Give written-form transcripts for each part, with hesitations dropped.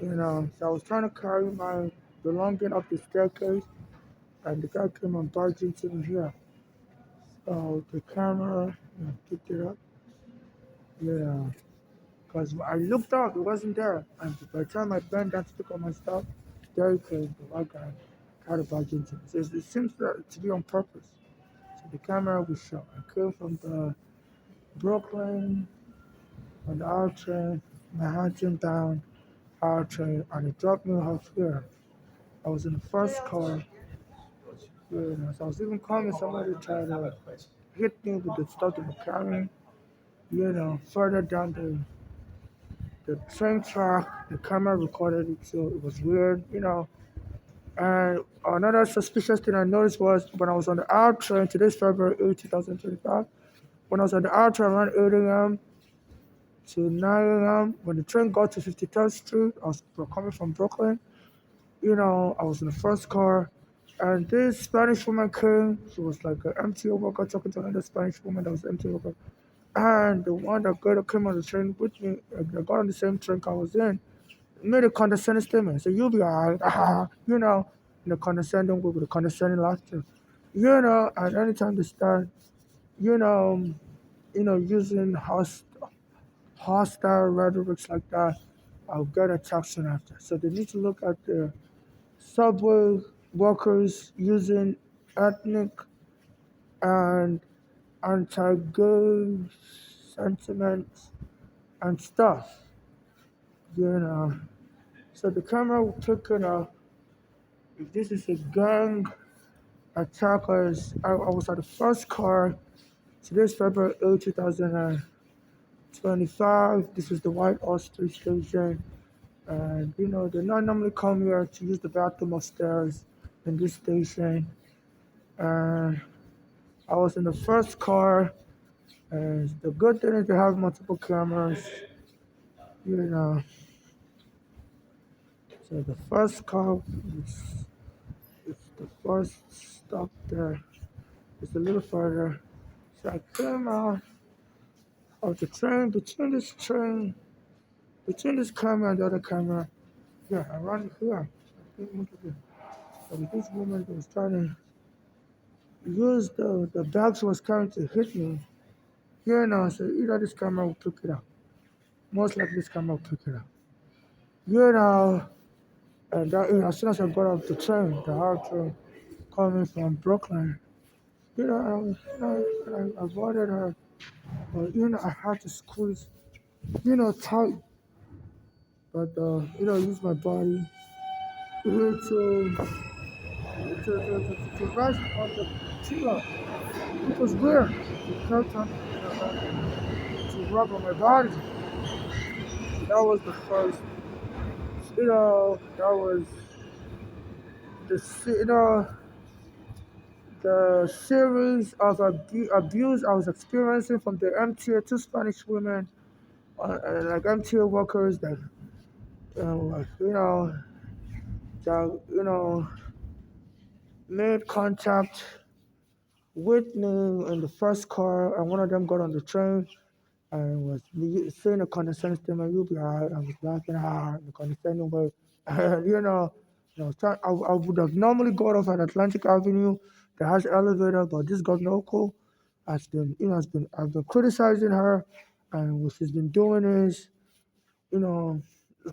So I was trying to carry my belonging up the staircase, and the guy came and barged into me here. So the camera, picked it up. Yeah, because I looked up, it wasn't there. And by the time I bent down to pick up my stuff, there he came, the white guy, tried to barge into me. So it seems to be on purpose. So the camera was shot. I came from the Brooklyn on the R train, Manhattan down R train, and it dropped me off here. I was in the first car. So I was even calling somebody to try to hit me with the stuff they were carrying. Further down the train track, the camera recorded it, so it was weird. And another suspicious thing I noticed was when I was on the R train, today's February 8, 2025, when I was on the R train around 8 a.m. to 9 a.m., when the train got to 53rd Street, I was coming from Brooklyn. I was in the first car, and this Spanish woman came. She was like an MTA worker talking to another Spanish woman that was an MTA worker. And the one that came on the train with me, that got on the same train I was in, made a condescending statement. So you'll be alright, in a condescending way with a condescending laughter. And anytime they start, you know, using hostile rhetorics like that, I'll get attacked soon after. So they need to look at the subway workers using ethnic and anti-gay sentiments and stuff. You know, so the camera will pick it up. If this is a gang attackers, I was at the first car. Today's February 8, 2025. This is the White Street station. And they not normally come here to use the bathroom upstairs in this station. And I was in the first car. And the good thing is they have multiple cameras. You know, so the first car is the first stop there. It's a little further. So I came out of the train, between this camera and the other camera. Yeah, around here. And this woman was trying to use the bags she was carrying to hit me. So either this camera will pick it up. Most likely this camera will pick it up. You know, and as soon as I got off the train, the hard train coming from Brooklyn, I avoided her, but I had to squeeze, tight, but use my body to rest on the pillow. It was weird. It felt to rub on my body. That was the first, that was the series of abuse I was experiencing from the MTA, two Spanish women, like MTA workers uh, you know, that made contact with me in the first car, and one of them got on the train and was saying a condescending statement. You'll be alright. I was laughing hard in a condescending way. And, I would have normally got off at Atlantic Avenue that has elevator, but this governor I've been criticizing her, and what she's been doing is, you know,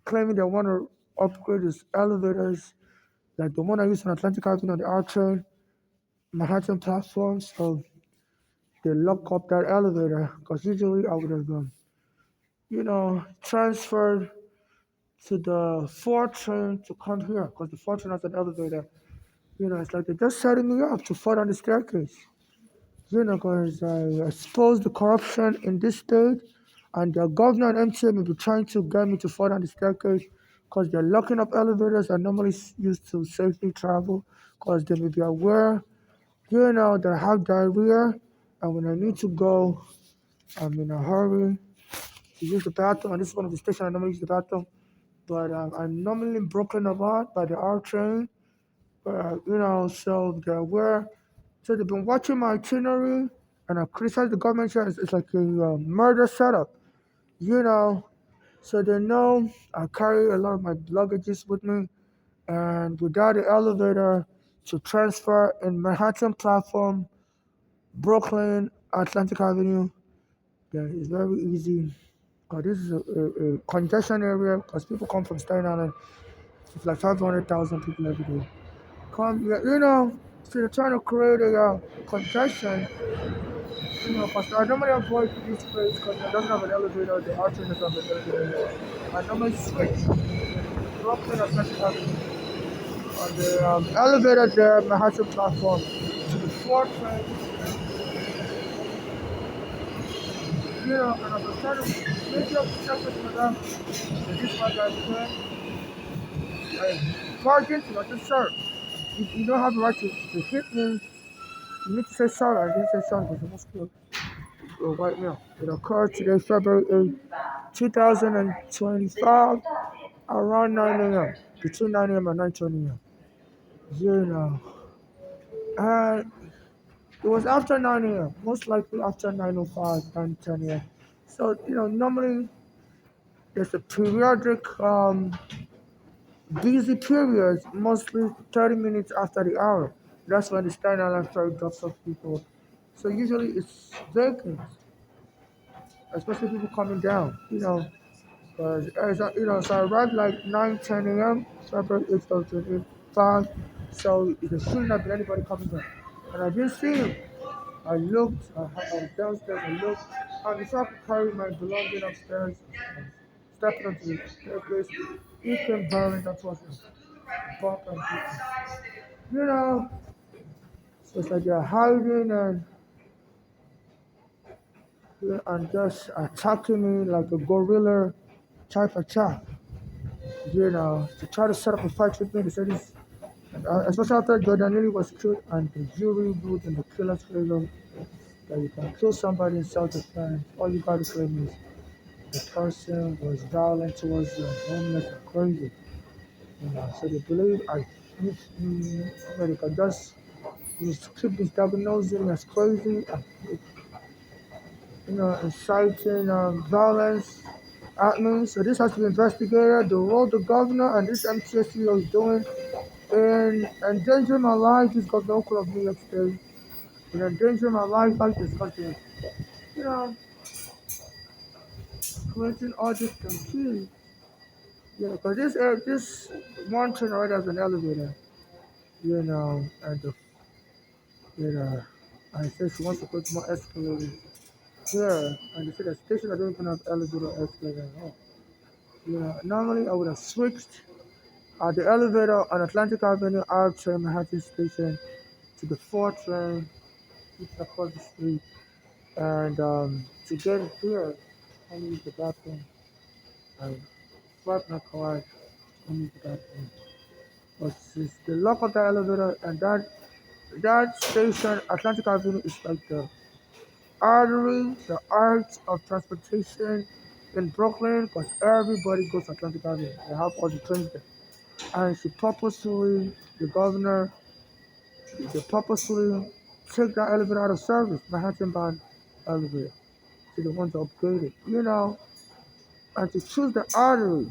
claiming they want to upgrade these elevators, like the one I used on Atlantic Avenue on the R train, Manhattan platform. So they lock up that elevator because usually I would have, transferred to the 4 train to come here because the 4 train has an elevator. It's like they're just setting me up to fall down the staircase. Because I expose the corruption in this state, and the governor and MTA may be trying to get me to fall down the staircase because they're locking up elevators I normally used to safely travel because they may be aware, that I have diarrhea, and when I need to go, I'm in a hurry to use the bathroom, and this is one of the stations I normally use the bathroom. But I'm normally in Brooklyn a lot by the R train, so they're aware. So they've been watching my itinerary, and I've criticized the government. It's like a murder setup, you know. So they know I carry a lot of my luggages with me, and without the elevator to transfer in Manhattan platform, Brooklyn, Atlantic Avenue, yeah, it's very easy. Because this is a congestion area, because people come from Staten Island. It's like 500,000 people every day. Come, yeah, so they're trying to create a congestion, because I normally avoid this place because it doesn't have an elevator, the artery doesn't have an elevator. I normally switch Brooklyn or Atlantic Avenue on the elevator there, Manhattan platform, to the fourth train, and I was trying to make up check with madam. And this one guy said, hey, parking, not to sir. You don't have the right to hit me. You need to say sorry. I didn't say sorry because it was good. White male. It occurred today, February 8, 2025, around 9 a.m., between 9 a.m. and 9:20 a.m. You know, and it was after 9 a.m., most likely after 9:05, 9:10 a.m. So, normally there's a periodic busy periods, mostly 30 minutes after the hour. That's when the Staten Island Ferry drops off people. So usually it's vacant, especially people coming down, so I arrived like 9:10 a.m., February 8th, 2025. So there shouldn't have been anybody coming down. And I didn't see him. I looked, I was downstairs, I looked, and before I could carry my belongings upstairs, stepping onto the staircase, he came barreling up towards me, bump and hit me. So it's like they're hiding and just attacking me like a gorilla type attack, to try to set up a fight with me. They said this, especially after Jordanelli was killed and the jury ruled in the killer's favor that you can kill somebody in self-defense. All you got to claim is the person was violent towards the homeless and crazy. So they believe they can just keep misdiagnosing as crazy and inciting violence at me. So this has to be investigated. The role the governor and this MTSU is doing in endangering my life, this governor of New York State, in endangering my life like this country, you know, creating all this confusion. Because this one train already has an elevator, and you know, and it says she wants to put more escalators here, and they said the station I don't even have elevator or escalator at all. Normally I would have switched the elevator on Atlantic Avenue out to Manhattan Station to the 4th train, which is across the street, and to get here, I need the bathroom. I swipe my card, I need the bathroom. But since the lock of the elevator and that station, Atlantic Avenue, is like the artery, the arch of transportation in Brooklyn, because everybody goes to Atlantic Avenue. They have all the trains there. And she purposely, the governor, they purposely take that elevator out of service, Manhattan Band elevator. So they want to upgrade it, and to choose the artery,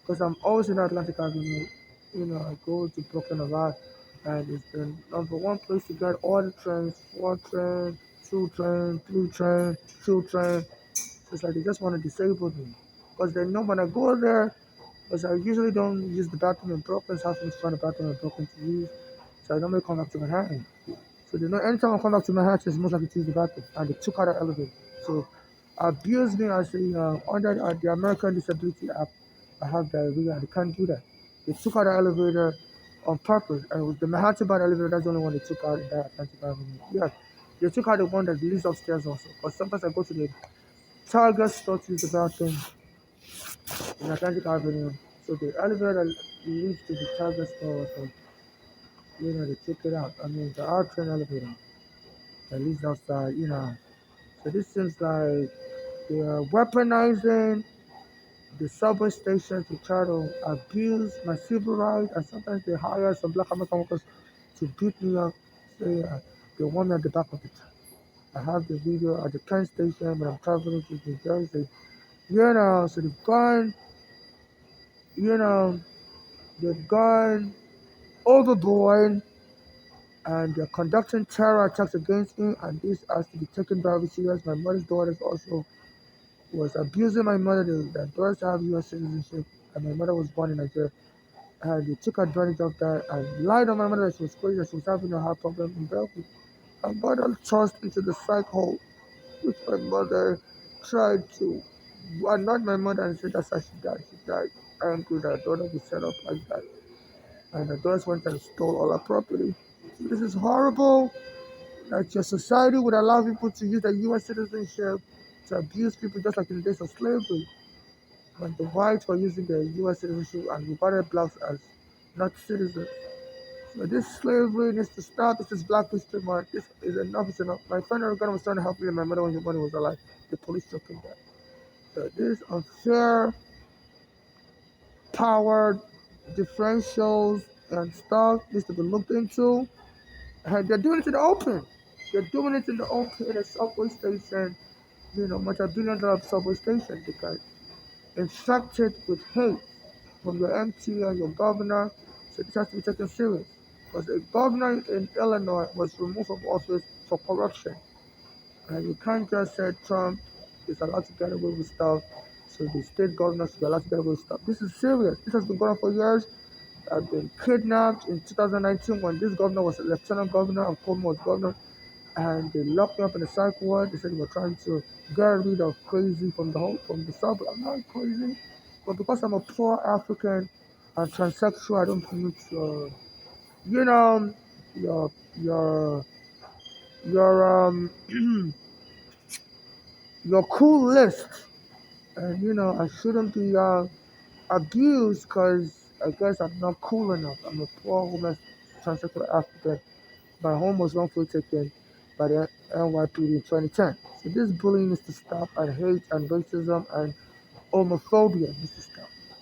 because I'm always in Atlantic Avenue. I go to Brooklyn a lot, and it's the number one place to get all the trains, 4 train, 2 train, 3 train, 2 train. So it's like they just want to disable me, because they know when I go there, because I usually don't use the bathroom in Brooklyn, so I have to find a bathroom in Brooklyn to use. So I normally come back to Manhattan. So they know anytime I come back to Manhattan, it's most likely to use the bathroom, and they took out the elevator. So abuse me as under the American Disability Act. I have diarrhea, and they can't do that. They took out the elevator on purpose, and it was the Manhattan Band elevator. That's the only one they took out in that Atlantic Avenue. Yeah, they took out the one that leads upstairs also. Because sometimes I go to the Target store to use the bathroom in Atlantic Avenue. So the elevator that leads to the Target store also, they took it out. I mean, the R train elevator that leads outside, So this seems like they are weaponizing the subway station to try to abuse my civil rights, and sometimes they hire some black American workers to beat me up. Say they want me at the back of it. I have the video at the train station when I'm traveling to New Jersey. So you know, they've gone overboard and they're conducting terror attacks against me, and this has to be taken very serious. My mother's daughters also was abusing my mother. The daughters have U.S. citizenship, and my mother was born in Nigeria. And they took advantage of that and lied on my mother that she was crazy, that she was having a heart problem in Belgium. My mother tossed into the psych hole, which my mother tried to, well, not my mother, and said that's how she died. She died angry that her daughter was set up like that. And the daughters went and stole all her property. So this is horrible that your society would allow people to use their U.S. citizenship to abuse people just like in the days of slavery. When the whites were using their U.S. citizenship and regarded blacks as not citizens. So this slavery needs to stop. This is Black History Month. This is enough. Is enough. My friend Oregon was trying to help me and my mother when her mother was alive. The police took him back. So this unfair power differentials and stuff needs to be looked into. And they're doing it in the open. They're doing it in the open in a subway station, multi-billion-dollar subway station because infected with hate from your MT and your governor. So this has to be taken serious. Because a governor in Illinois was removed from office for corruption. And you can't just say Trump is allowed to get away with stuff. So the state governors should be allowed to get away with stuff. This is serious. This has been going on for years. I've been kidnapped in 2019 when this governor was a lieutenant governor and Cuomo was governor. And they locked me up in the psych ward. They said they were trying to get rid of crazy from the suburb. I'm not crazy, but because I'm a poor African and transsexual, I don't permit you know, your your your your cool list, and I shouldn't be abused because I guess I'm not cool enough. I'm a poor homeless transsexual African. My home was wrongfully taken by the NYPD in 2010. So this bullying needs to stop, and hate and racism and homophobia needs to stop.